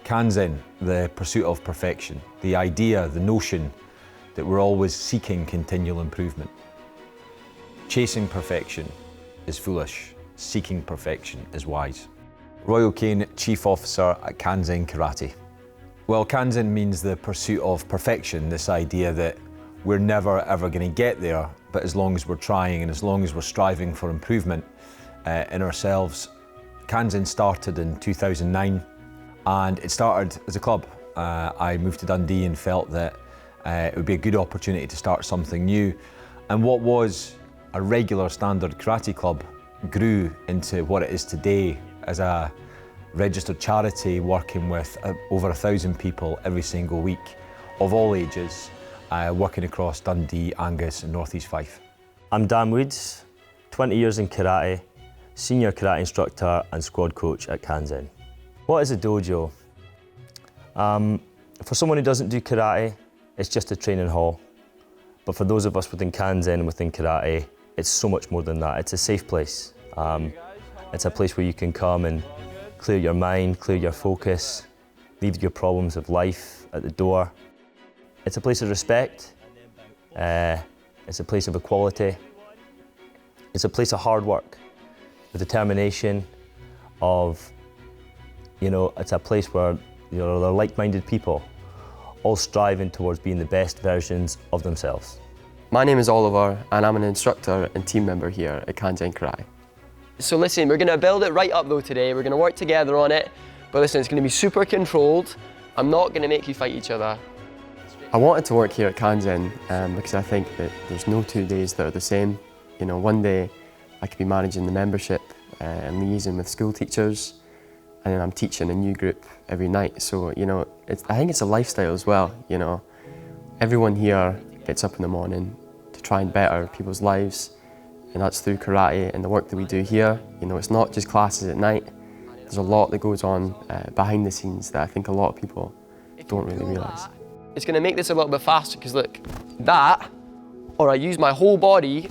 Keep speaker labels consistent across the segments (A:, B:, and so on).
A: Kanzen, the pursuit of perfection, the idea, the notion that we're always seeking continual improvement. Chasing perfection is foolish, seeking perfection is wise. Royal Cane, Chief Officer at Kanzen Karate. Well, Kanzen means the pursuit of perfection, this idea that we're never ever going to get there, but as long as we're trying and as long as we're striving for improvement in ourselves. Kanzen started in 2009 and it started as a club. I moved to Dundee and felt that it would be a good opportunity to start something new. And what was a regular standard karate club grew into what it is today as a registered charity working with over 1,000 people every single week of all ages, working across Dundee, Angus and North East Fife.
B: I'm Dan Woods, 20 years in karate, senior karate instructor and squad coach at Kanzen. What is a dojo? For someone who doesn't do karate, it's just a training hall. But for those of us within Kanzen and within karate, it's so much more than that. It's a safe place. It's a place where you can come and clear your mind, clear your focus, leave your problems of life at the door. It's a place of respect. It's a place of equality. It's a place of hard work, the determination of, it's a place where there are like-minded people, all striving towards being the best versions of themselves.
C: My name is Oliver and I'm an instructor and team member here at Kanzen Karate. So listen, we're going to build it right up though today. We're going to work together on it. But listen, it's going to be super controlled. I'm not going to make you fight each other. I wanted to work here at Kanzen because I think that there's no 2 days that are the same. One day I could be managing the membership and liaising with school teachers, and then I'm teaching a new group every night. So, I think it's a lifestyle as well. Everyone here gets up in the morning to try and better people's lives, and that's through karate and the work that we do here. It's not just classes at night. There's a lot that goes on behind the scenes that I think a lot of people don't really realise. It's going to make this a little bit faster because look, that, or I use my whole body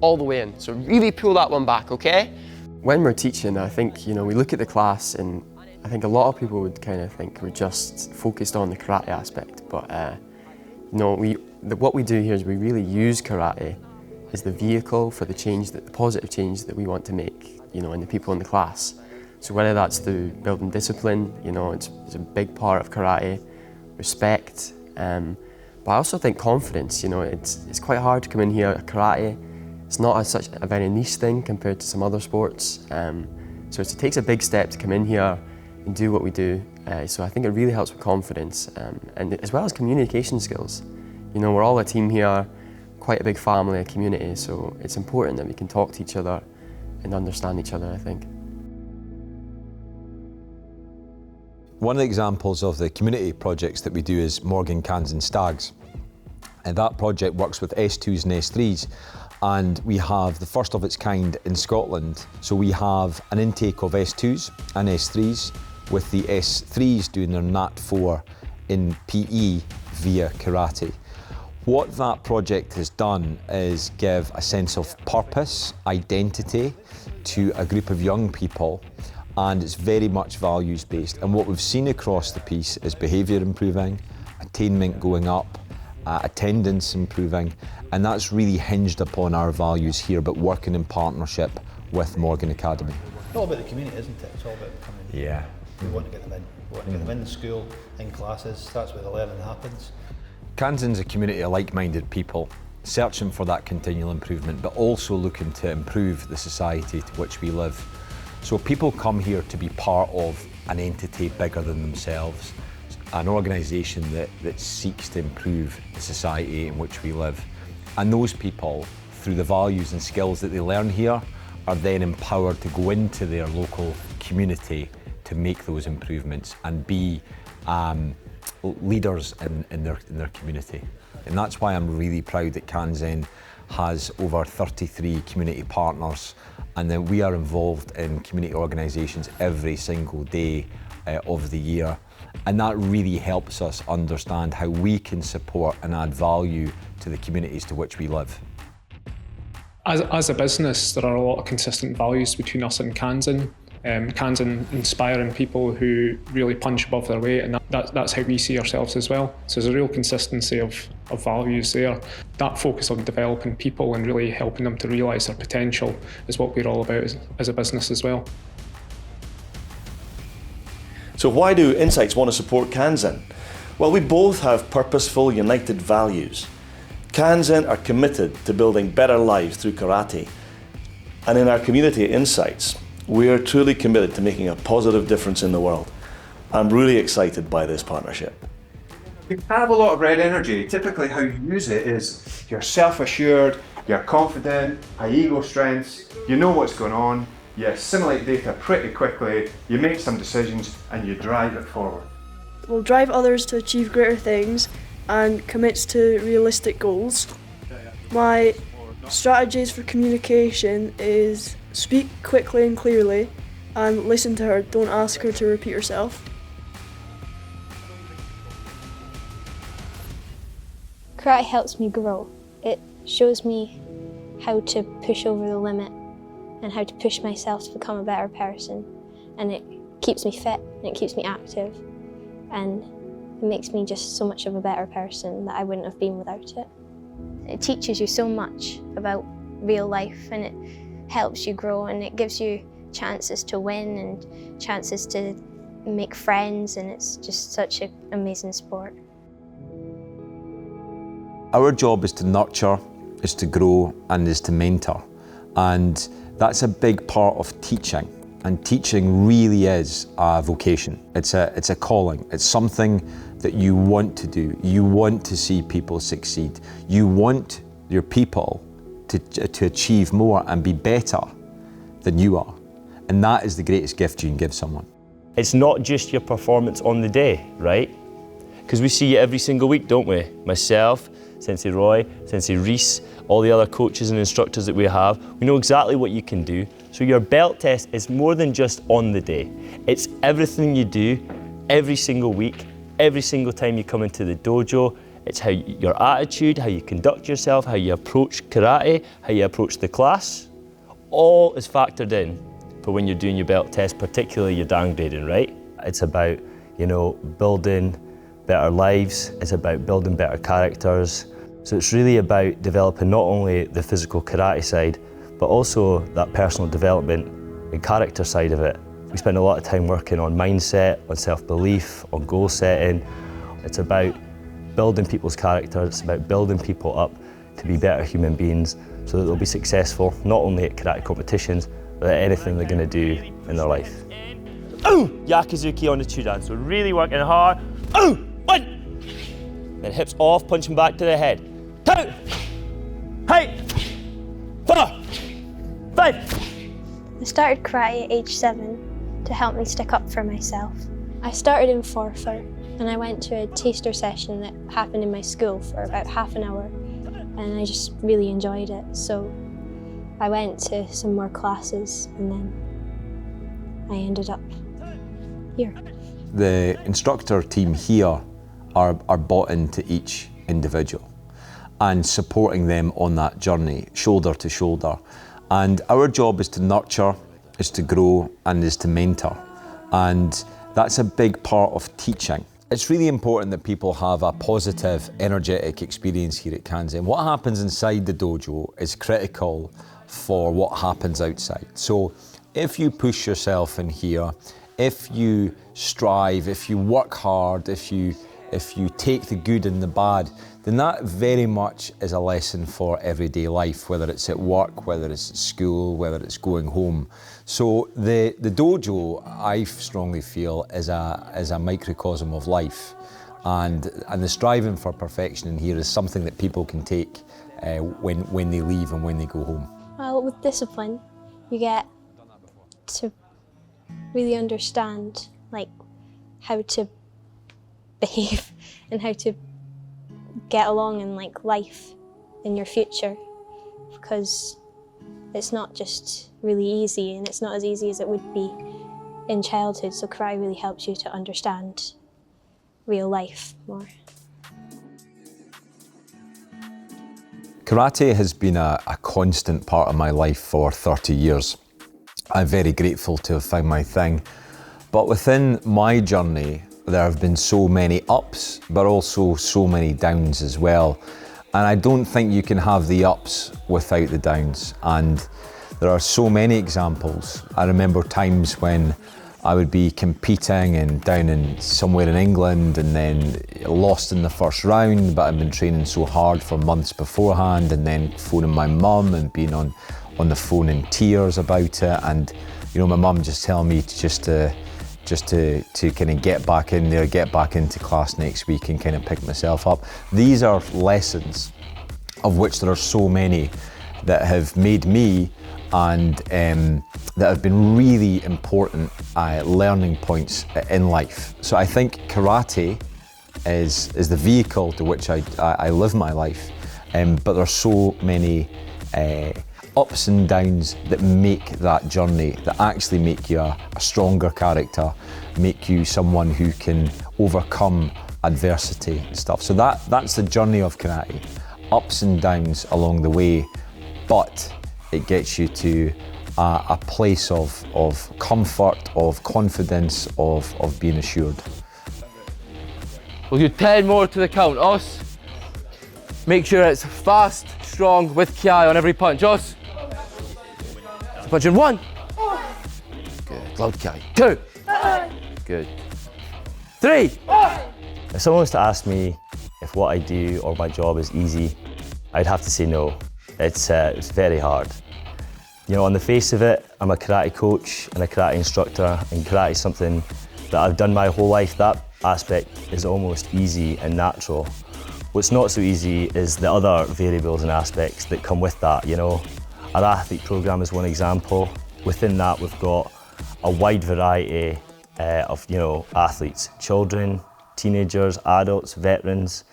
C: all the way in. So really pull that one back, okay? When we're teaching, I think, we look at the class and I think a lot of people would kind of think we're just focused on the karate aspect. But what we do here is we really use karate as the vehicle for the positive change that we want to make, in the people in the class. So whether that's through building discipline, it's a big part of karate, respect, but I also think confidence. It's quite hard to come in here at karate. It's not such a very niche thing compared to some other sports. So it takes a big step to come in here and do what we do. So I think it really helps with confidence and as well as communication skills. We're all a team here, quite a big family, a community, so it's important that we can talk to each other and understand each other, I think.
A: One of the examples of the community projects that we do is Morgan Kanzen Stags. And that project works with S2s and S3s. And we have the first of its kind in Scotland. So we have an intake of S2s and S3s, with the S3s doing their Nat 4 in PE via karate. What that project has done is give a sense of purpose, identity to a group of young people, and it's very much values-based. And what we've seen across the piece is behaviour improving, attainment going up, attendance improving, and that's really hinged upon our values here, but working in partnership with Morgan Academy.
D: It's all about the community, isn't it? It's all about coming.
A: Yeah.
D: We want to get them in. We want to get them in the school, in classes. That's where the learning happens.
A: Kanzen's a community of like-minded people, searching for that continual improvement, but also looking to improve the society to which we live. So people come here to be part of an entity bigger than themselves, an organisation that seeks to improve the society in which we live. And those people, through the values and skills that they learn here, are then empowered to go into their local community to make those improvements and be leaders in their community. And that's why I'm really proud that Kanzen has over 33 community partners, and that we are involved in community organisations every single day of the year. And that really helps us understand how we can support and add value to the communities to which we live.
E: As a business, there are a lot of consistent values between us and Kanzen. Kanzen inspiring people who really punch above their weight, and that's how we see ourselves as well. So there's a real consistency of values there. That focus on developing people and really helping them to realise their potential is what we're all about as a business as well.
F: So why do Insights want to support Kanzen? Well, we both have purposeful, united values. Kanzen are committed to building better lives through karate. And in our community at Insights, we are truly committed to making a positive difference in the world. I'm really excited by this partnership.
G: You have a lot of red energy. Typically how you use it is you're self-assured, you're confident, high ego strengths, you know what's going on, you assimilate data pretty quickly, you make some decisions and you drive it forward.
H: Will drive others to achieve greater things and commits to realistic goals. My strategies for communication is speak quickly and clearly and listen to her, don't ask her to repeat herself.
I: Karate helps me grow. It shows me how to push over the limit and how to push myself to become a better person. And it keeps me fit and it keeps me active. And it makes me just so much of a better person that I wouldn't have been without it. It teaches you so much about real life and it helps you grow and it gives you chances to win and chances to make friends, and it's just such an amazing sport.
A: Our job is to nurture, is to grow, and is to mentor. And that's a big part of teaching. And teaching really is a vocation. It's a calling. It's something that you want to do. You want to see people succeed. You want your people to achieve more and be better than you are. And that is the greatest gift you can give someone.
B: It's not just your performance on the day, right? Because we see you every single week, don't we? Myself, Sensei Roy, Sensei Reese, all the other coaches and instructors that we have, we know exactly what you can do. So your belt test is more than just on the day. It's everything you do every single week, every single time you come into the dojo. It's how your attitude, how you conduct yourself, how you approach karate, how you approach the class, all is factored in for when you're doing your belt test, particularly your downgrading, right? It's about, building better lives, it's about building better characters. So it's really about developing not only the physical karate side, but also that personal development and character side of it. We spend a lot of time working on mindset, on self-belief, on goal setting. It's about building people's character, it's about building people up to be better human beings so that they'll be successful, not only at karate competitions, but at anything they're going to do in their life. Oh! Yakuzuki on the Chudan, so really working hard. Oh! 1! Then hips off, punching back to the head. 2! Hey! 4! 5!
I: I started karate at age 7 to help me stick up for myself. I started in Forfar and I went to a taster session that happened in my school for about half an hour and I just really enjoyed it. So I went to some more classes and then I ended up here.
A: The instructor team here are bought into each individual and supporting them on that journey, shoulder to shoulder. And our job is to nurture, is to grow, and is to mentor. And that's a big part of teaching. It's really important that people have a positive, energetic experience here at Kanzen. What happens inside the dojo is critical for what happens outside. So if you push yourself in here, if you strive, if you work hard, if you take the good and the bad, then that very much is a lesson for everyday life, whether it's at work, whether it's at school, whether it's going home. So the dojo, I strongly feel, is a microcosm of life. And the striving for perfection in here is something that people can take when they leave and when they go home.
I: Well, with discipline, you get to really understand how to behave and how to get along in life in your future, because it's not just really easy and it's not as easy as it would be in childhood. So karate really helps you to understand real life more.
A: Karate has been a constant part of my life for 30 years. I'm very grateful to have found my thing. But within my journey, there have been so many ups, but also so many downs as well. And I don't think you can have the ups without the downs. And there are so many examples. I remember times when I would be competing and down in somewhere in England and then lost in the first round, but I've been training so hard for months beforehand, and then phoning my mum and being on the phone in tears about it, and you know, my mum just telling me to kind of get back in there, get back into class next week and kind of pick myself up. These are lessons, of which there are so many, that have made me, and that have been really important learning points in life. So I think karate is the vehicle to which I live my life, but there are so many ups and downs that make that journey, that actually make you a stronger character, make you someone who can overcome adversity and stuff. So that's the journey of karate. Ups and downs along the way, but it gets you to a place of comfort, of confidence, of being assured.
J: We'll do 10 more to the count. Os, make sure it's fast, strong, with ki on every punch. Os. Punch in 1. Good, loud ki. 2. Good. 3.
B: If someone was to ask me if what I do or my job is easy, I'd have to say no. It's very hard. You know, on the face of it, I'm a karate coach and a karate instructor, and karate is something that I've done my whole life. That aspect is almost easy and natural. What's not so easy is the other variables and aspects that come with that, you know. Our athlete program is one example. Within that, we've got a wide variety of, you know, athletes, children, teenagers, adults, veterans,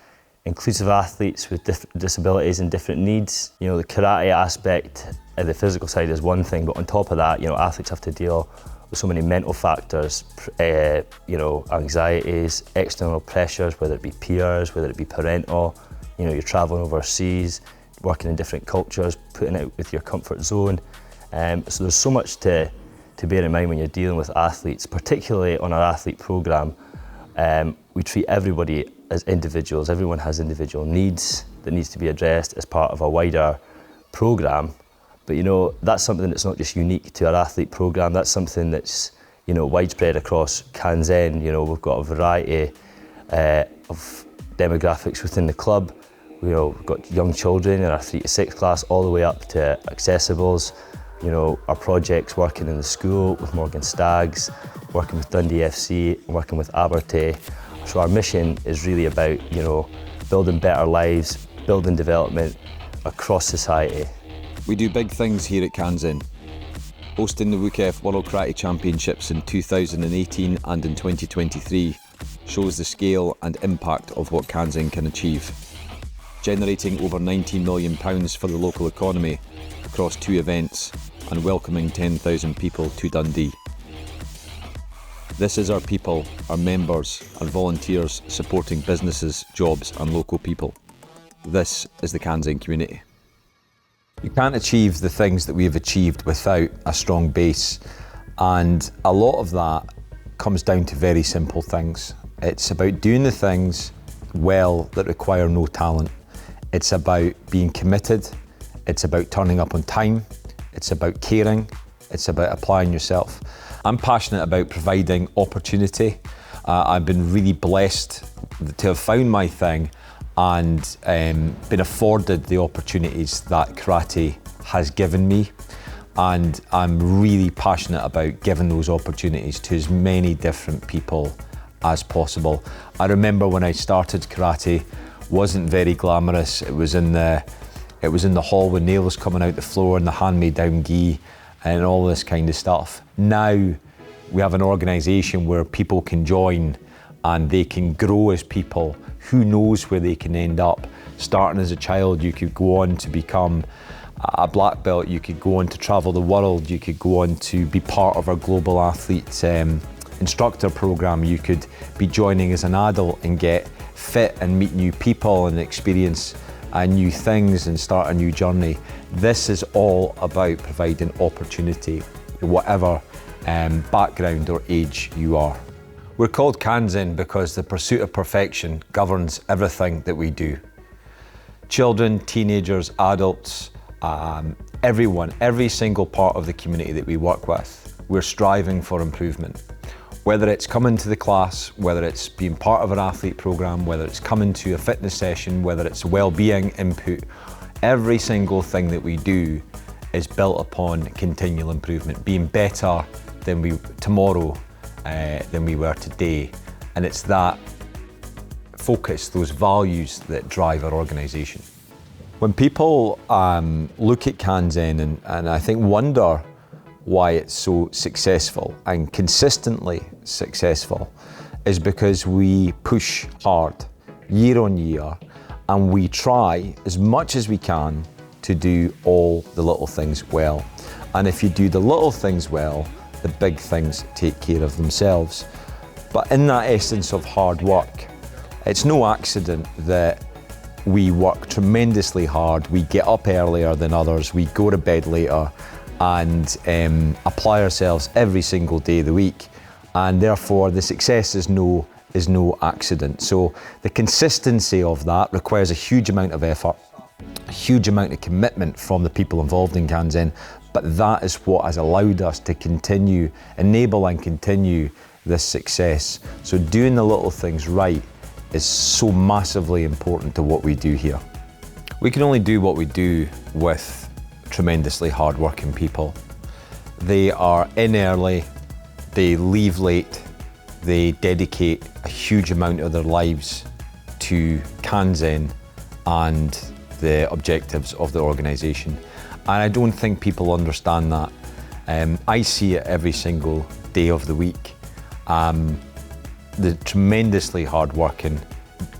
B: inclusive athletes with different disabilities and different needs. You know, the karate aspect, the physical side is one thing, but on top of that, you know, athletes have to deal with so many mental factors, you know, anxieties, external pressures, whether it be peers, whether it be parental, you know, you're traveling overseas, working in different cultures, putting out with your comfort zone. So there's so much to bear in mind when you're dealing with athletes, particularly on our athlete program. We treat everybody as individuals. Everyone has individual needs that needs to be addressed as part of a wider program. But you know, that's something that's not just unique to our athlete program. That's something that's, you know, widespread across Kanzen. You know, we've got a variety of demographics within the club. You know, we've got young children in our 3 to 6 class, all the way up to accessibles. You know, our projects working in the school with Morgan Stags, working with Dundee FC, working with Abertay. So our mission is really about, you know, building better lives, building development across society.
A: We do big things here at Kanzen. Hosting the WUKF World Karate Championships in 2018 and in 2023 shows the scale and impact of what Kanzen can achieve. Generating over £19 million for the local economy across 2 events and welcoming 10,000 people to Dundee. This is our people, our members, our volunteers supporting businesses, jobs and local people. This is the Kanzen community. You can't achieve the things that we have achieved without a strong base, and a lot of that comes down to very simple things. It's about doing the things well that require no talent. It's about being committed, it's about turning up on time, it's about caring, it's about applying yourself. I'm passionate about providing opportunity. I've been really blessed to have found my thing and been afforded the opportunities that karate has given me, and I'm really passionate about giving those opportunities to as many different people as possible. I remember when I started karate, wasn't very glamorous. It was in the hall with nails coming out the floor and the hand-me-down gi and all this kind of stuff. Now we have an organisation where people can join and they can grow as people. Who knows where they can end up? Starting as a child, you could go on to become a black belt, you could go on to travel the world, you could go on to be part of our global athlete instructor program, you could be joining as an adult and get fit and meet new people and experience new things and start a new journey. This is all about providing opportunity. whatever background or age you are. We're called Kanzen because the pursuit of perfection governs everything that we do. Children, teenagers, adults, everyone, every single part of the community that we work with, we're striving for improvement. Whether it's coming to the class, whether it's being part of an athlete program, whether it's coming to a fitness session, whether it's well-being input, every single thing that we do is built upon continual improvement, being better than tomorrow than we were today. And it's that focus, those values that drive our organisation. When people look at Kanzen and I think wonder why it's so successful and consistently successful, is because we push hard year on year and we try as much as we can to do all the little things well. And if you do the little things well, the big things take care of themselves. But in that essence of hard work, it's no accident that we work tremendously hard, we get up earlier than others, we go to bed later, and apply ourselves every single day of the week, and therefore the success is no accident. So the consistency of that requires a huge amount of effort, a huge amount of commitment from the people involved in Kanzen, but that is what has allowed us to enable and continue this success. So doing the little things right is so massively important to what we do here. We can only do what we do with tremendously hard-working people. They are in early, they leave late, they dedicate a huge amount of their lives to Kanzen and the objectives of the organisation. And I don't think people understand that. I see it every single day of the week. The tremendously hard-working,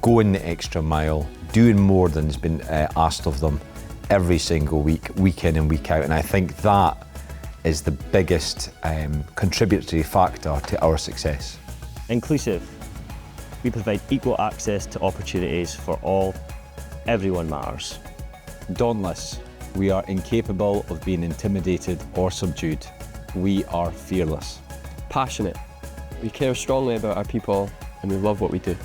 A: going the extra mile, doing more than has been asked of them every single week, week in and week out. And I think that is the biggest contributory factor to our success.
B: Inclusive. We provide equal access to opportunities for all. Everyone matters.
A: Dauntless. We are incapable of being intimidated or subdued. We are fearless.
C: Passionate. We care strongly about our people and we love what we do.